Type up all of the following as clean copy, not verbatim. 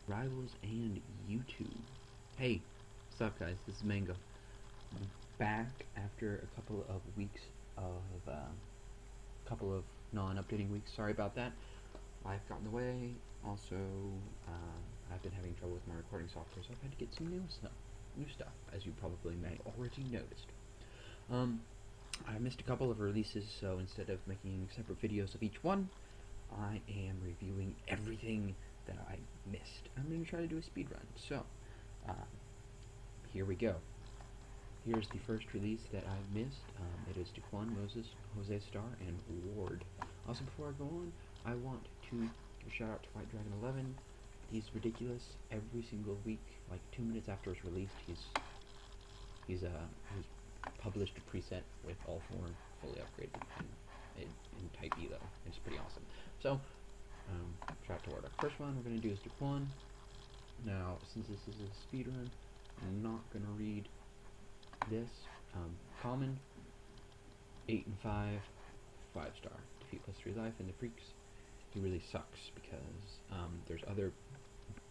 Rivals and YouTube. Hey, what's up, guys? This is Mango. I'm back after a couple of non-updating weeks. Sorry about that. Life got in the way. Also, I've been having trouble with my recording software, so I've had to get some new stuff, as you probably may already noticed. I missed a couple of releases, so instead of making separate videos of each one, I am reviewing everything that I missed. I'm going to try to do a speed run. So, here we go. Here's the first release that I missed. It is Daquan, Moses, Jose Star, and Ward. Also, before I go on, I want to give a shout out to White Dragon 11. He's ridiculous. Every single week, like 2 minutes after it's released, he's published a preset with all 4 fully upgraded in Type E though. It's pretty awesome. So, shout out to Ward. First one we're going to do is Daquan. Now, since this is a speed run, I'm not going to read this. Common, 8 and 5, 5-star. Defeat plus 3 life, and the freaks, he really sucks because there's other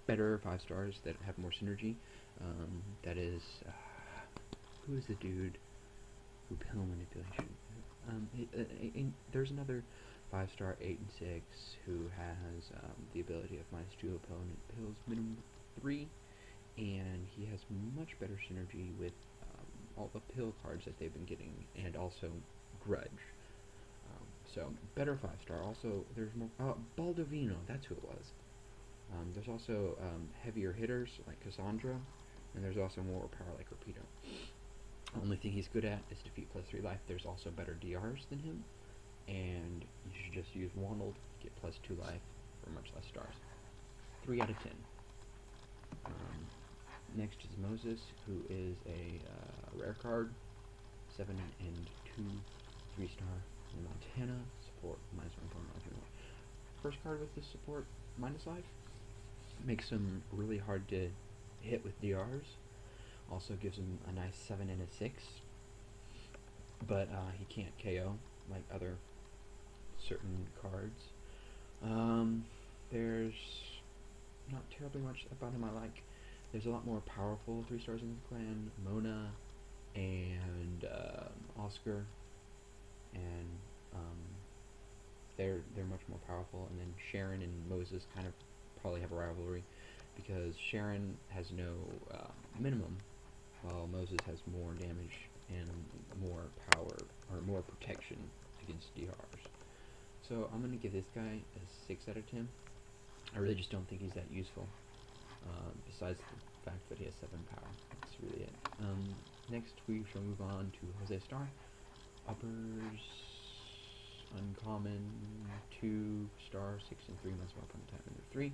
better 5-stars that have more synergy. That is, who is the dude who pill manipulation? There's another 5-star 8 and 6 who has the ability of -2 opponent pills minimum 3, and he has much better synergy with all the pill cards that they've been getting, and also Grudge. So better 5-star. Also, there's more Baldovino. That's who it was. There's also heavier hitters like Cassandra, and there's also more power like Rapido. Only thing he's good at is defeat plus 3 life. There's also better DRs than him, and you should just use Wandled, get plus 2 life for much less stars. 3 out of 10. Next is Moses, who is a rare card, 7 and 2, 3-star in Montana, support -1 Montana. First card with this support, minus life, makes him really hard to hit with DRs. Also gives him a nice 7 and a 6, but he can't KO like other certain cards. There's not terribly much about him I like. There's a lot more powerful 3-stars in the clan, Mona and Oscar, and they're much more powerful. And then Sharon and Moses kind of probably have a rivalry because Sharon has no minimum, while Moses has more damage and more power or more protection against DRs. So I'm gonna give this guy a 6 out of 10. I really just don't think he's that useful. Besides the fact that he has 7 power. That's really it. Next we shall move on to Jose Star. Uppers, uncommon, 2-star, 6 and 3 months more opponent time under 3.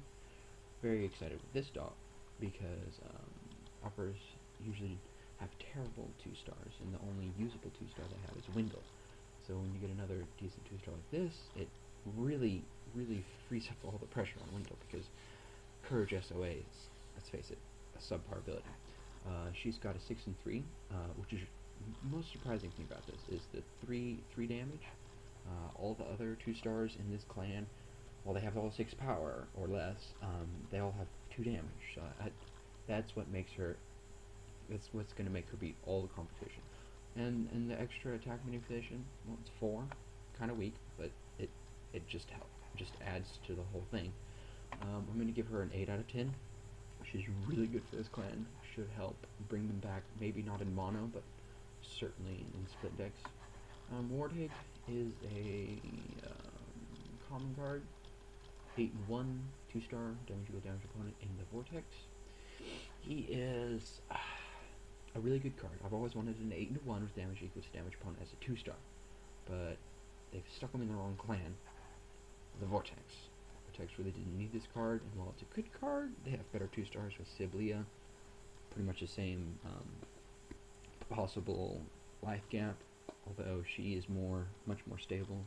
Very excited with this dog because uppers usually have terrible 2-stars, and the only usable 2-star they have is Windle. So when you get another decent 2-star like this, it really frees up all the pressure on Windle, because Courage SOA is, let's face it, a subpar ability. She's got a 6 and 3, which is most surprising thing about this is the 3 damage. All the other 2-stars in this clan, while they have all 6 power or less, they all have 2 damage. So that's what makes her. That's what's going to make her beat all the competition. And the extra attack manipulation, well, it's 4, kind of weak, but it just helps. Just adds to the whole thing. I'm going to give her an 8 out of 10. She's really good for this clan. Should help bring them back, maybe not in mono, but certainly in split decks. Wardhig is a common card, 8 and 1, 2-star, damage equal damage opponent in the Vortex. He is a really good card. I've always wanted an 8 and 1 with damage equal to damage opponent as a 2-star, but they've stuck him in the wrong clan, the Vortex. Vortex really didn't need this card, and while it's a good card, they have better 2-stars with Siblia. Pretty much the same possible life gap, although she is much more stable,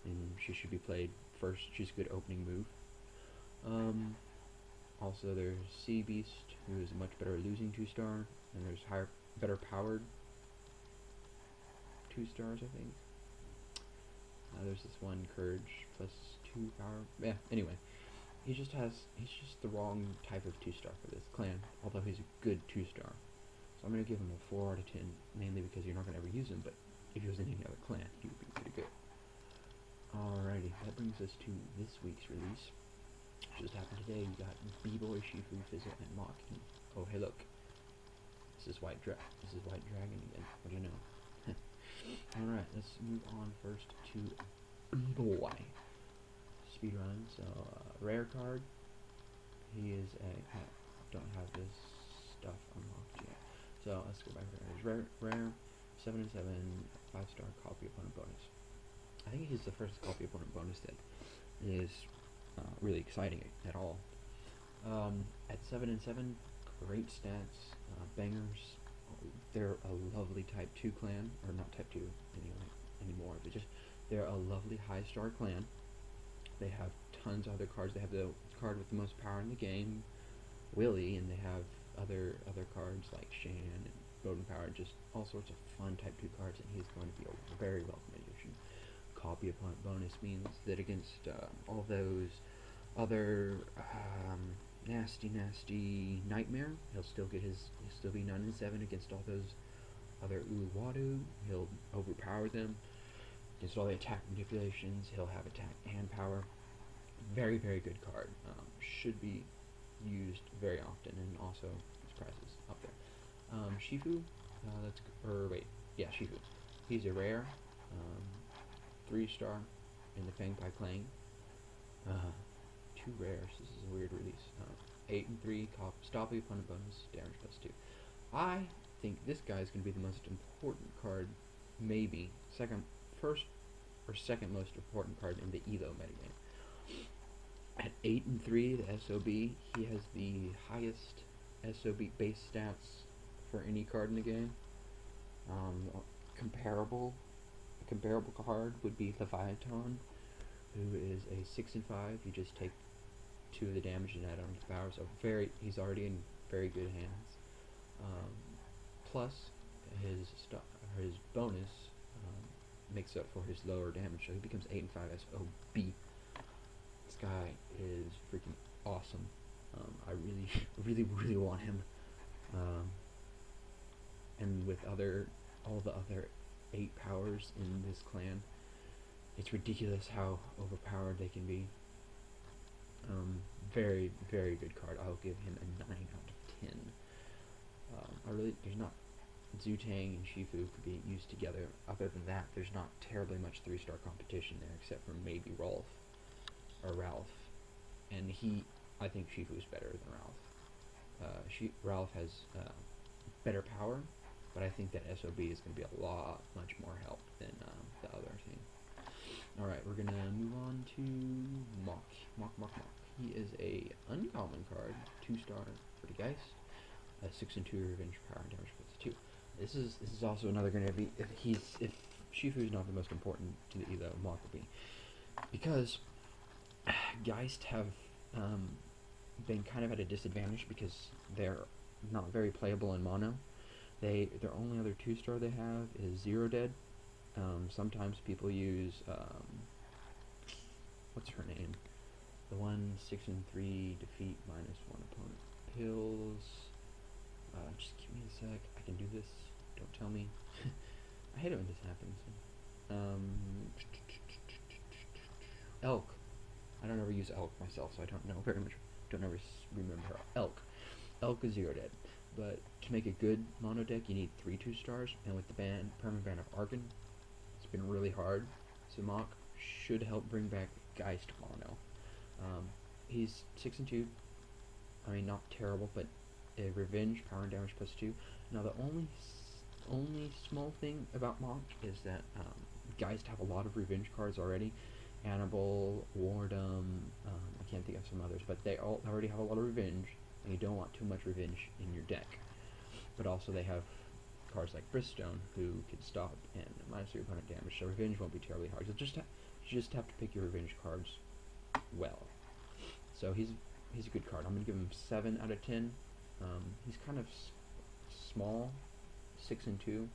and she should be played first. She's a good opening move. Also, there's Sea Beast, who is a much better losing 2-star, and there's better powered 2-stars, I think. There's this one, Courage, plus 2 power. Yeah, anyway. he's just the wrong type of 2-star for this clan, although he's a good 2-star. So I'm going to give him a 4 out of 10, mainly because you're not going to ever use him, but if he was in any other clan, he would be pretty good. Alrighty, that brings us to this week's release. Just happened today. We got B-Boy, Shifu, Fizzle, and Mock. Oh, hey, look. This is White Dragon again. What do you know? Alright, let's move on first to B-Boy. Speedrun. So, rare card. He is a... don't have this stuff unlocked yet. So, let's go back there. Rare, 7 and 7, 5-star copy opponent bonus. I think he's the first copy opponent bonus that is really exciting at all. At 7 and 7, great stats, bangers. They're a lovely Type 2 clan, or not Type 2 anymore, but just they're a lovely high-star clan. They have tons of other cards. They have the card with the most power in the game, Willie, and they have other cards like Shan and Golden Power, just all sorts of fun Type 2 cards, and he's going to be a very welcome addition. Copy opponent bonus means that against all those other nasty nightmare, he'll still be 9 and 7 against all those other Uwadu. He'll overpower them against all the attack manipulations. He'll have attack and power. Very good card. Should be used very often, and also his price is up there. Shifu, Shifu. He's a rare. 3-star in the Fangpai Clang. 2 rares. This is a weird release. 8 and 3, stop the opponent bonus, damage +2. I think this guy is going to be the most important card, maybe first or second most important card in the Elo metagame. At 8 and 3, the SOB, he has the highest SOB base stats for any card in the game. A comparable card would be Leviathan, who is a 6 and 5. You just take 2 of the damage and add on to power. So he's already in very good hands. Plus, his bonus makes up for his lower damage, so he becomes 8 and 5 SOB. This guy is freaking awesome. I really want him. And with all the other 8 powers in this clan, it's ridiculous how overpowered they can be. Very good card. I'll give him a 9 out of 10. There's not Zutang and Shifu could be used together. Other than that, there's not terribly much 3-star competition there, except for maybe Ralph. And I think Shifu is better than Ralph. Ralph has better power, but I think that SOB is going to be a lot much more help than the other thing. Alright, we're going to move on to Mock. He is a uncommon card, 2-star for the Geist, 6 and 2 revenge, power and damage +2. This is also another going to be, if Shifu is not the most important to the Elo, Mock will be, because Geist have been kind of at a disadvantage because they're not very playable in mono. Their only other 2-star they have is Zero Dead. Sometimes people use what's her name? The one 6 and 3 defeat -1 opponent pills. Just give me a sec. I can do this. Don't tell me. I hate it when this happens. Elk. I don't ever use Elk myself, so I don't know very much. Don't ever remember her. Elk is 0 dead. But to make a good mono deck, you need 3 2-stars, and with the permanent ban of Argon, it's been really hard. So Mock should help bring back Geist mono. He's 6 and 2. I mean, not terrible, but revenge, power and damage +2. Now the only small thing about Mock is that Geist have a lot of revenge cards already. Annabelle, Wardum, I can't think of some others, but they all already have a lot of revenge, and you don't want too much revenge in your deck. But also they have cards like Bristone, who can stop and -3 opponent damage, so revenge won't be terribly hard. You just have to pick your revenge cards well. So he's a good card. I'm going to give him 7 out of 10. He's kind of small, 6 and 2,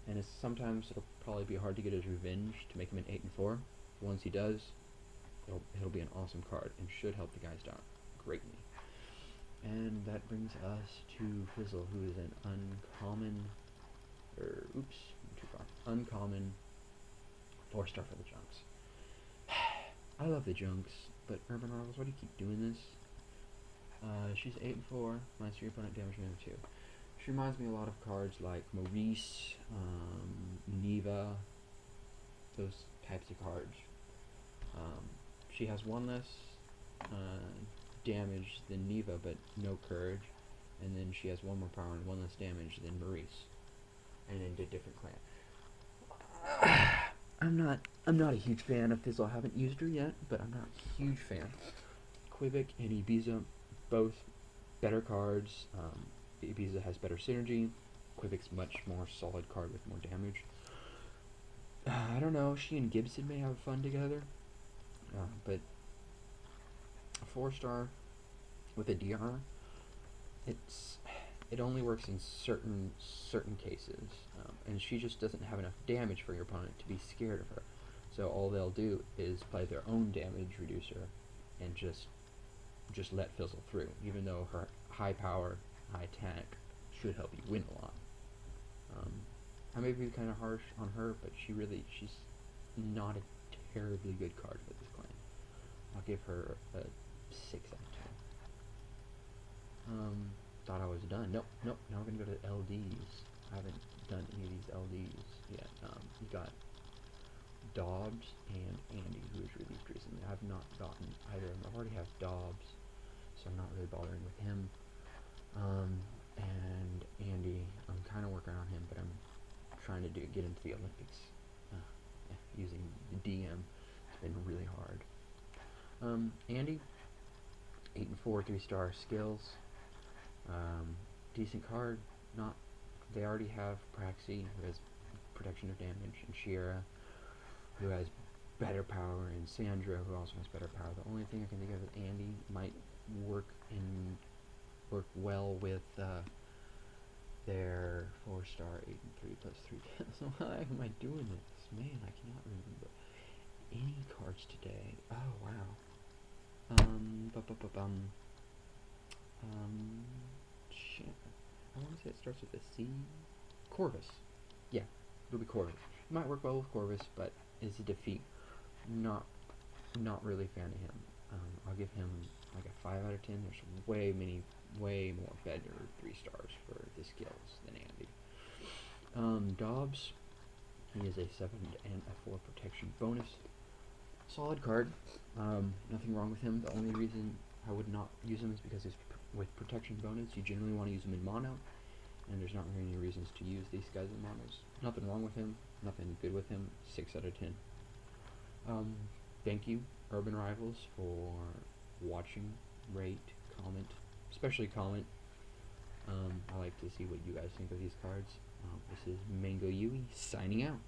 and sometimes it'll probably be hard to get his revenge to make him an 8 and 4. Once he does, It'll be an awesome card and should help the guys down greatly. And that brings us to Fizzle, who is an uncommon, too far, uncommon 4-star for the Junks. I love the Junks, but Urban Rivals, why do you keep doing this? She's 8 and 4, minus your opponent damage move 2. She reminds me a lot of cards like Maurice, Neva, those types of cards. She has 1 less damage than Neva, but no courage, and then she has 1 more power and 1 less damage than Maurice, and then a different clan. I'm not a huge fan of Fizzle. I haven't used her yet, but I'm not a huge fan. Quivik and Ibiza, both better cards. Ibiza has better synergy. Quivik's much more solid card with more damage. I don't know, she and Gibson may have fun together, but a 4-star with a DR, it only works in certain cases, and she just doesn't have enough damage for your opponent to be scared of her. So all they'll do is play their own damage reducer and just let Fizzle through, even though her high power, high attack should help you win a lot. I may be kind of harsh on her, but she's not a terribly good card for this clan. I'll give her a 6 out of 10. Thought I was done. Nope. Now we're gonna go to LDs. I haven't done any of these LDs yet. We got Dobbs and Andy, who was released recently. I have not gotten either of them. I already have Dobbs, so I'm not really bothering with him. And Andy, I'm kind of working on him, but I'm trying to get into the Olympics. Using the DM, it's been really hard. Andy, 8 and 4, 3-star skills. Decent card. They already have Praxi, who has protection of damage, and Shira, who has better power, and Sandra, who also has better power. The only thing I can think of is Andy might work well with their 4-star 8 and 3 plus 3. So why am I doing this? Man, I cannot remember any cards today. Oh wow. Shit. I want to say it starts with a C. Corvus. Yeah, it'll be Corvus. It might work well with Corvus, but it's a defeat. Not really a fan of him. I'll give him like a 5 out of 10. There's way more better 3-stars for the skills than Andy. Dobbs, he is a 7 and a 4 protection bonus. Solid card. Nothing wrong with him. The only reason I would not use him is because with protection bonus, you generally want to use him in mono, and there's not really any reasons to use these guys in monos. Nothing wrong with him. Nothing good with him. 6 out of 10. Thank you, Urban Rivals, for watching, rate, comment, especially comment. I like to see what you guys think of these cards. This is Mango Yui signing out.